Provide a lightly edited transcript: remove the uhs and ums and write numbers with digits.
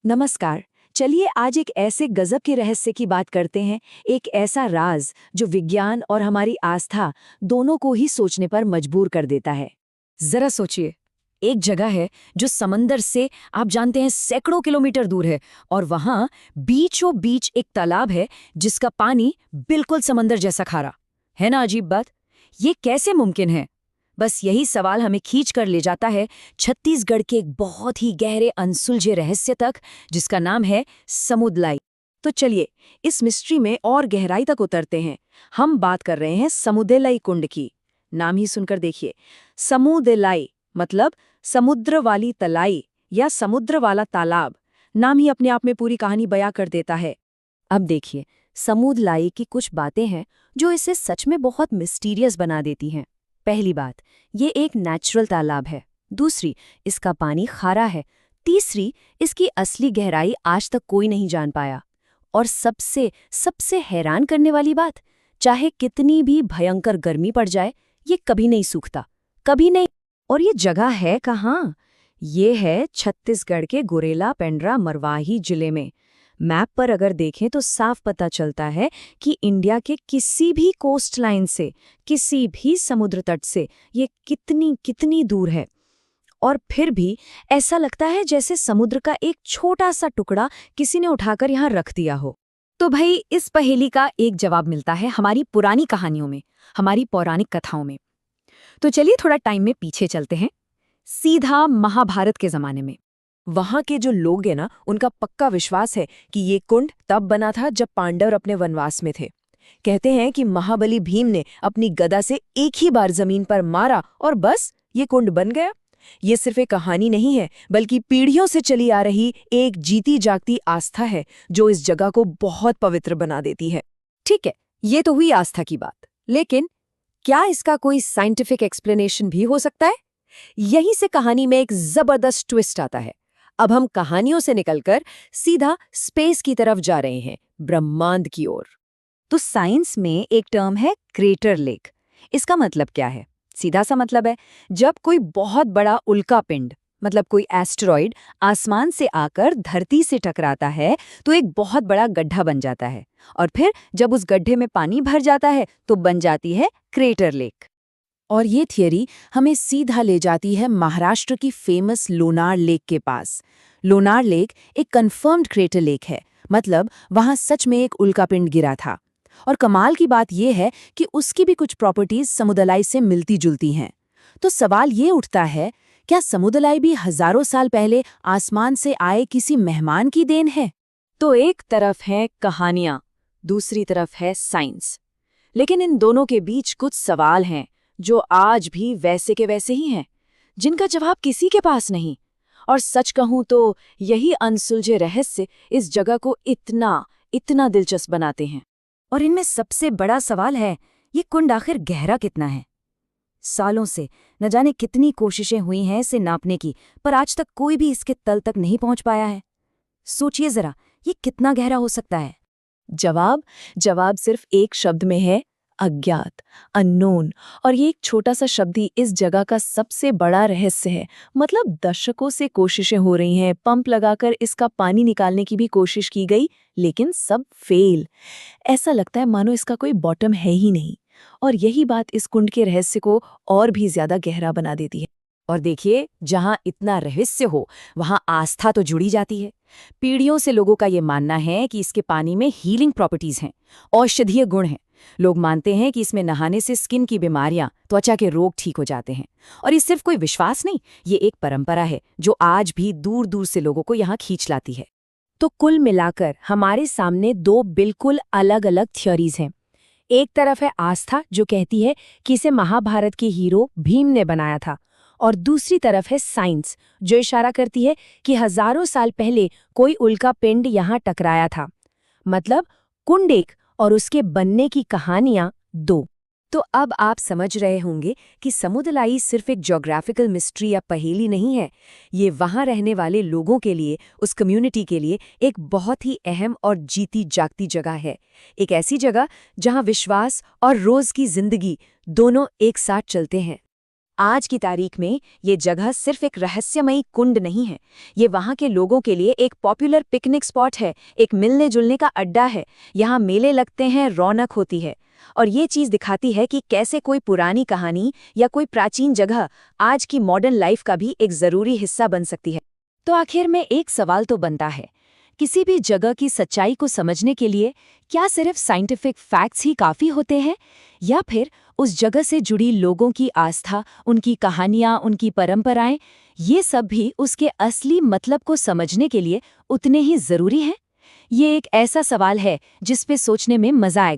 नमस्कार। चलिए आज एक ऐसे गजब के रहस्य की बात करते हैं। एक ऐसा राज जो विज्ञान और हमारी आस्था दोनों को ही सोचने पर मजबूर कर देता है। जरा सोचिए, एक जगह है जो समंदर से आप जानते हैं सैकड़ों किलोमीटर दूर है, और वहां बीचों बीच एक तालाब है जिसका पानी बिल्कुल समंदर जैसा खारा है ना। अजीब बात, ये कैसे मुमकिन है? बस यही सवाल हमें खींच कर ले जाता है छत्तीसगढ़ के एक बहुत ही गहरे अनसुलझे रहस्य तक, जिसका नाम है समुदलाई। तो चलिए इस मिस्ट्री में और गहराई तक उतरते हैं। हम बात कर रहे हैं समुदेलाई कुंड की। नाम ही सुनकर देखिए, समुदेलाई मतलब समुद्र वाली तलाई या समुद्र वाला तालाब। नाम ही अपने आप में पूरी कहानी बयां कर देता है। अब देखिए, समुदलाई की कुछ बातें हैं जो इसे सच में बहुत मिस्टीरियस बना देती हैं। पहली बात, ये एक नेचुरल तालाब है। दूसरी, इसका पानी खारा है। तीसरी, इसकी असली गहराई आज तक कोई नहीं जान पाया। और सबसे सबसे हैरान करने वाली बात, चाहे कितनी भी भयंकर गर्मी पड़ जाए, ये कभी नहीं सूखता, कभी नहीं। और ये जगह है कहाँ? ये है छत्तीसगढ़ के गुरेला पेंड्रा मरवाही जिले में। मैप पर अगर देखें तो साफ पता चलता है कि इंडिया के किसी भी कोस्ट लाइन से, किसी भी समुद्र तट से ये कितनी कितनी दूर है। और फिर भी ऐसा लगता है जैसे समुद्र का एक छोटा सा टुकड़ा किसी ने उठाकर यहाँ रख दिया हो। तो भाई, इस पहेली का एक जवाब मिलता है हमारी पुरानी कहानियों में, हमारी पौराणिक कथाओं में। तो चलिए थोड़ा टाइम में पीछे चलते हैं, सीधा महाभारत के जमाने में। वहां के जो लोग हैं ना, उनका पक्का विश्वास है कि ये कुंड तब बना था जब पांडव अपने वनवास में थे। कहते हैं कि महाबली भीम ने अपनी गदा से एक ही बार जमीन पर मारा और बस ये कुंड बन गया। ये सिर्फ एक कहानी नहीं है, बल्कि पीढ़ियों से चली आ रही एक जीती जागती आस्था है जो इस जगह को बहुत पवित्र बना देती है। ठीक है, ये तो हुई आस्था की बात, लेकिन क्या इसका कोई साइंटिफिक एक्सप्लेनेशन भी हो सकता है? यहीं से कहानी में एक जबरदस्त ट्विस्ट आता है। अब हम कहानियों से निकलकर सीधा स्पेस की तरफ जा रहे हैं, ब्रह्मांड की ओर। तो साइंस में एक टर्म है क्रेटर लेक। इसका मतलब क्या है? सीधा सा मतलब है, जब कोई बहुत बड़ा उल्कापिंड, मतलब कोई एस्टेरॉइड आसमान से आकर धरती से टकराता है तो एक बहुत बड़ा गड्ढा बन जाता है, और फिर जब उस गड्ढे में पानी भर जाता है तो बन जाती है क्रेटर लेक। और ये थियरी हमें सीधा ले जाती है महाराष्ट्र की फेमस लोनार लेक के पास। लोनार लेक एक कंफर्म्ड क्रेटर लेक है, मतलब वहां सच में एक उल्कापिंड गिरा था। और कमाल की बात यह है कि उसकी भी कुछ प्रॉपर्टीज समुदलाई से मिलती जुलती हैं। तो सवाल ये उठता है, क्या समुदलाई भी हजारों साल पहले आसमान से आए किसी मेहमान की देन है? तो एक तरफ है कहानियां, दूसरी तरफ है साइंस। लेकिन इन दोनों के बीच कुछ सवाल हैं जो आज भी वैसे के वैसे ही हैं, जिनका जवाब किसी के पास नहीं। और सच कहूं तो यही अनसुलझे रहस्य इस जगह को इतना इतना दिलचस्प बनाते हैं। और इनमें सबसे बड़ा सवाल है, ये कुंड आखिर गहरा कितना है? सालों से न जाने कितनी कोशिशें हुई हैं इसे नापने की, पर आज तक कोई भी इसके तल तक नहीं पहुंच पाया है। सोचिए जरा, ये कितना गहरा हो सकता है? जवाब सिर्फ एक शब्द में है, अज्ञात, अननोन। और ये एक छोटा सा शब्द ही इस जगह का सबसे बड़ा रहस्य है। मतलब दशकों से कोशिशें हो रही हैं, पंप लगाकर इसका पानी निकालने की भी कोशिश की गई, लेकिन सब फेल। ऐसा लगता है मानो इसका कोई बॉटम है ही नहीं। और यही बात इस कुंड के रहस्य को और भी ज्यादा गहरा बना देती है। और देखिए, जहां इतना रहस्य हो वहां आस्था तो जुड़ी जाती है। पीढ़ियों से लोगों का ये मानना है कि इसके पानी में हीलिंग प्रॉपर्टीज हैं, औषधीय गुण हैं। लोग मानते हैं कि इसमें नहाने से स्किन की बीमारियां, त्वचा के रोग ठीक हो जाते हैं। और ये सिर्फ कोई विश्वास नहीं, ये एक परंपरा है जो आज भी दूर दूर से लोगों को यहाँ खींच लाती है। तो कुल मिलाकर हमारे सामने दो बिल्कुल अलग अलग थ्योरीज हैं। एक तरफ है आस्था जो कहती है कि इसे महाभारत के हीरो भीम ने बनाया था, और दूसरी तरफ है साइंस जो इशारा करती है कि हजारों साल पहले कोई उल्का पिंड यहाँ टकराया था। मतलब कुंड एक और उसके बनने की कहानियां दो। तो अब आप समझ रहे होंगे कि समुदलाई सिर्फ एक ज्योग्राफिकल मिस्ट्री या पहेली नहीं है। ये वहां रहने वाले लोगों के लिए, उस कम्युनिटी के लिए एक बहुत ही अहम और जीती जागती जगह है। एक ऐसी जगह जहां विश्वास और रोज की जिंदगी दोनों एक साथ चलते हैं। आज की तारीख में ये जगह सिर्फ एक रहस्यमयी कुंड नहीं है, ये वहाँ के लोगों के लिए एक पॉपुलर पिकनिक स्पॉट है, एक मिलने जुलने का अड्डा है। यहाँ मेले लगते हैं, रौनक होती है। और ये चीज़ दिखाती है कि कैसे कोई पुरानी कहानी या कोई प्राचीन जगह आज की मॉडर्न लाइफ का भी एक ज़रूरी हिस्सा बन सकती है। तो आखिर में एक सवाल तो बनता है, किसी भी जगह की सच्चाई को समझने के लिए क्या सिर्फ साइंटिफिक फैक्ट्स ही काफ़ी होते हैं, या फिर उस जगह से जुड़ी लोगों की आस्था, उनकी कहानियाँ, उनकी परंपराएं, ये सब भी उसके असली मतलब को समझने के लिए उतने ही ज़रूरी हैं? ये एक ऐसा सवाल है जिस पे सोचने में मज़ा आएगा।